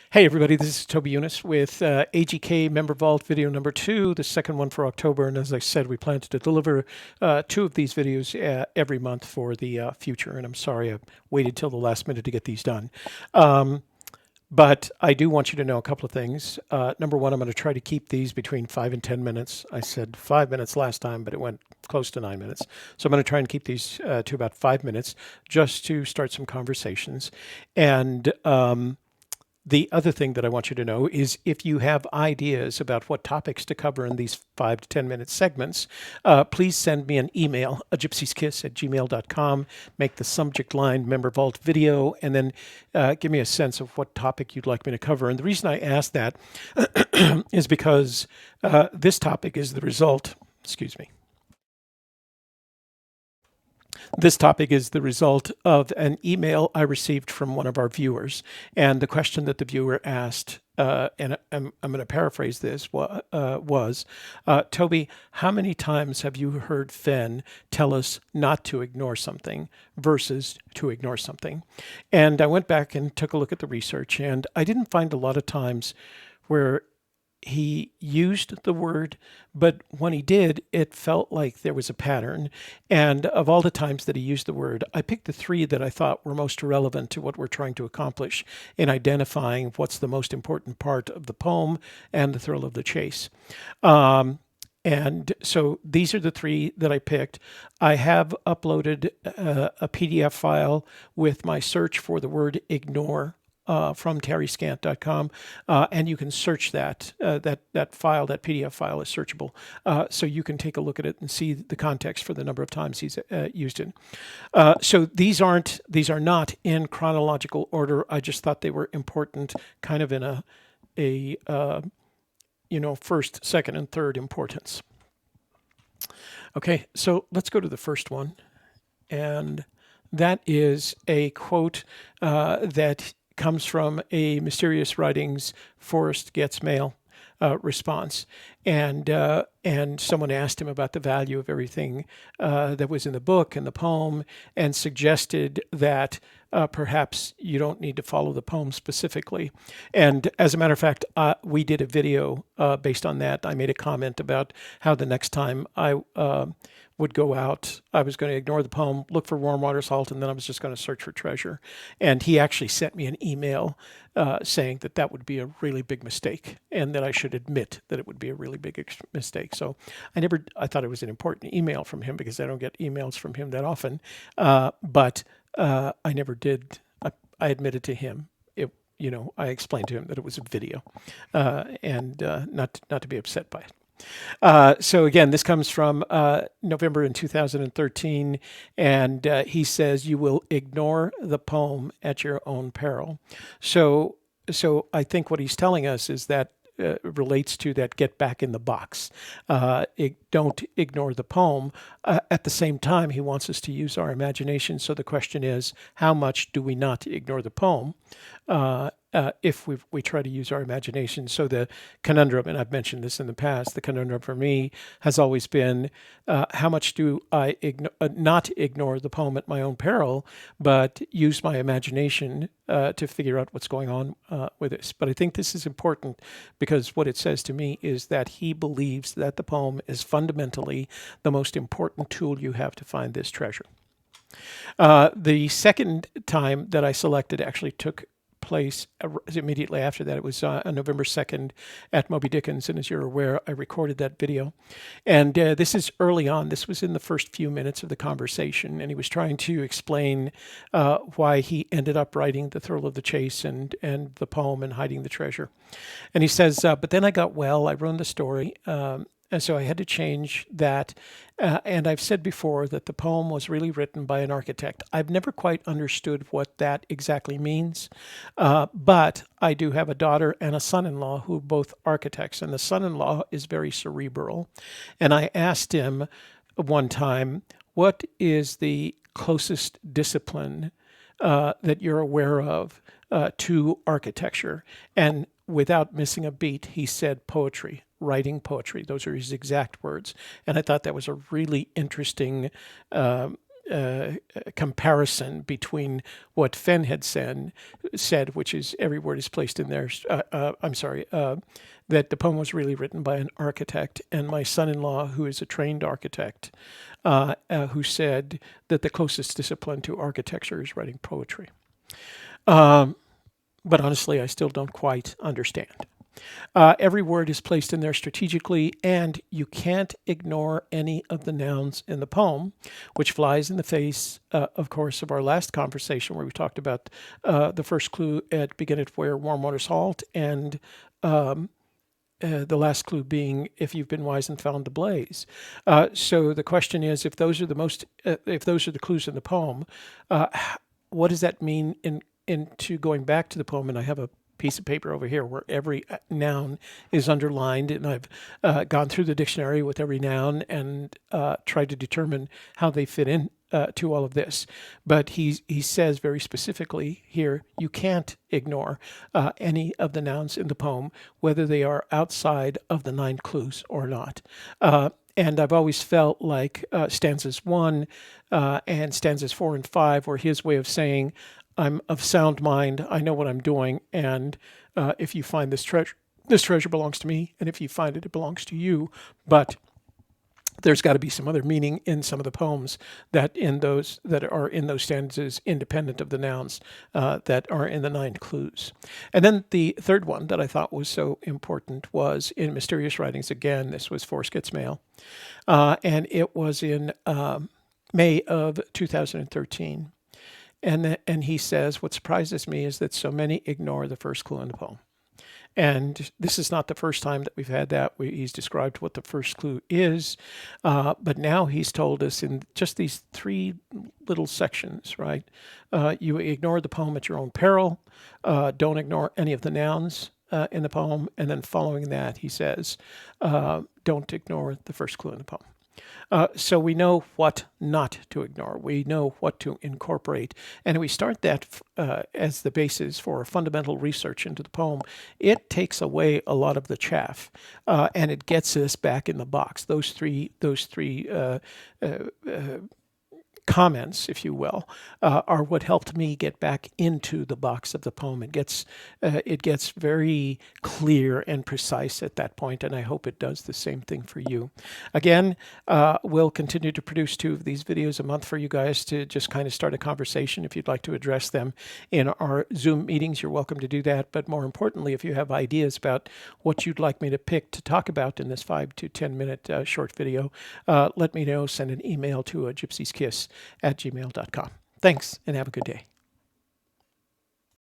Hey everybody, this is Toby Eunice with AGK Member Vault video number 2, the second one for October. And as I said, we plan to deliver 2 of these videos every month for the future. And I'm sorry I waited till the last minute to get these done. But I do want you to know a couple of things. Number one, I'm going to try to keep these between 5 and 10 minutes. I said 5 minutes last time, but it went close to 9 minutes. So I'm going to try and keep these to about 5 minutes just to start some conversations. And the other thing that I want you to know is if you have ideas about what topics to cover in these 5 to 10 minute segments, please send me an email, gypsykiss@gmail.com, make the subject line Member Vault video, and then give me a sense of what topic you'd like me to cover. And the reason I ask that is because this topic is the result, excuse me. This topic is the result of an email I received from one of our viewers. And the question that the viewer asked, and I'm going to paraphrase this, was, Toby, how many times have you heard Fen tell us not to ignore something versus to ignore something? And I went back and took a look at the research, and I didn't find a lot of times where he used the word, but when he did, it felt like there was a pattern. And of all the times that he used the word, I picked the 3 that I thought were most relevant to what we're trying to accomplish in identifying what's the most important part of the poem and the thrill of the chase. And so these are the 3 that I picked. I have uploaded a PDF file with my search for the word ignore from terryscant.com, and you can search that. That file, that PDF file, is searchable, so you can take a look at it and see the context for the number of times he's used it. So these are not in chronological order. I just thought they were important, kind of in a first, second, and third importance. Okay, so let's go to the first one, and that is a quote that comes from a Mysterious Writings Forrest Gets Mail response. And someone asked him about the value of everything that was in the book and the poem, and suggested that perhaps you don't need to follow the poem specifically. And as a matter of fact, we did a video based on that. I made a comment about how the next time I would go out, I was going to ignore the poem, look for warm water salt, and then I was just going to search for treasure. And he actually sent me an email saying that that would be a really big mistake, and that I should admit that it would be a really big mistake. So I thought it was an important email from him, because I don't get emails from him that often. But I never did. I admitted to him. I explained to him that it was a video, and not to be upset by it. So again, this comes from November in 2013, and he says, "You will ignore the poem at your own peril." So I think what he's telling us is that relates to that get back in the box. Don't ignore the poem. At the same time, he wants us to use our imagination. So the question is, how much do we not ignore the poem if we try to use our imagination? So the conundrum, and I've mentioned this in the past, the conundrum for me has always been, how much do I not ignore the poem at my own peril, but use my imagination to figure out what's going on with this? But I think this is important, because what it says to me is that he believes that the poem is fundamentally the most important tool you have to find this treasure. The second time that I selected actually took place immediately after that. It was on November 2nd at Moby Dickens, and as you're aware, I recorded that video. And this is early on. This was in the first few minutes of the conversation, and he was trying to explain why he ended up writing The Thrill of the Chase and the poem and Hiding the Treasure. And he says, but then I got well, I ruined the story, and so I had to change that. And I've said before that the poem was really written by an architect. I've never quite understood what that exactly means, but I do have a daughter and a son-in-law who are both architects, and the son-in-law is very cerebral. And I asked him one time, what is the closest discipline that you're aware of to architecture? And without missing a beat, he said poetry. Writing poetry. Those are his exact words. And I thought that was a really interesting comparison between what Fenn had said, which is every word is placed in there. I'm sorry, that the poem was really written by an architect, and my son-in-law, who is a trained architect, who said that the closest discipline to architecture is writing poetry. But honestly, I still don't quite understand. Every word is placed in there strategically, and you can't ignore any of the nouns in the poem, which flies in the face, of course, of our last conversation where we talked about the first clue at begin at where warm waters halt, and the last clue being if you've been wise and found the blaze. So the question is, if those are the clues in the poem, what does that mean into going back to the poem? And I have a piece of paper over here where every noun is underlined, and I've gone through the dictionary with every noun and tried to determine how they fit in to all of this. But he says very specifically here, you can't ignore any of the nouns in the poem, whether they are outside of the 9 clues or not. And I've always felt like stanzas 1 and stanzas 4 and 5 were his way of saying, I'm of sound mind, I know what I'm doing, and if you find this treasure belongs to me, and if you find it, it belongs to you. But there's got to be some other meaning in some of the poems that are in those stanzas, independent of the nouns that are in the 9 clues. And then the third one that I thought was so important was in Mysterious Writings again. This was Force Gets Mail, and it was in May of 2013. And he says, what surprises me is that so many ignore the first clue in the poem. And this is not the first time that we've had that. He's described what the first clue is, but now he's told us in just these 3 little sections, right? You ignore the poem at your own peril. Don't ignore any of the nouns in the poem. And then following that, he says, don't ignore the first clue in the poem. So we know what not to ignore. We know what to incorporate. And we start that as the basis for fundamental research into the poem. It takes away a lot of the chaff, and it gets us back in the box. Those three comments, if you will, are what helped me get back into the box of the poem. It gets very clear and precise at that point, and I hope it does the same thing for you. Again, we'll continue to produce 2 of these videos a month for you guys to just kind of start a conversation. If you'd like to address them in our Zoom meetings, you're welcome to do that. But more importantly, if you have ideas about what you'd like me to pick to talk about in this 5 to 10 minute short video, let me know. Send an email to gypsyskiss@gmail.com. Thanks, and have a good day.